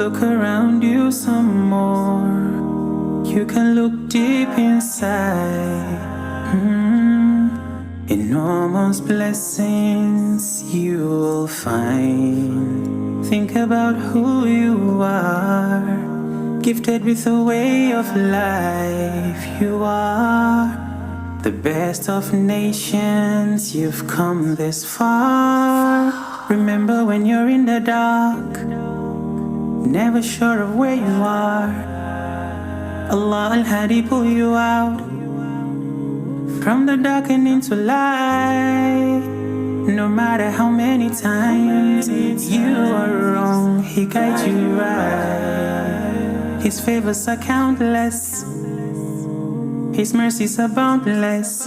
Look around you some more. You can look deep inside. Enormous blessings you will find. Think about who you are. Gifted with a way of life. You are the best of nations. You've come this far. Remember when you're in the dark, never sure of where you are. Allah Al-Hadi pull you out from the dark and into light. No matter how many times you are wrong, He guides you right. His favors are countless, His mercies are boundless.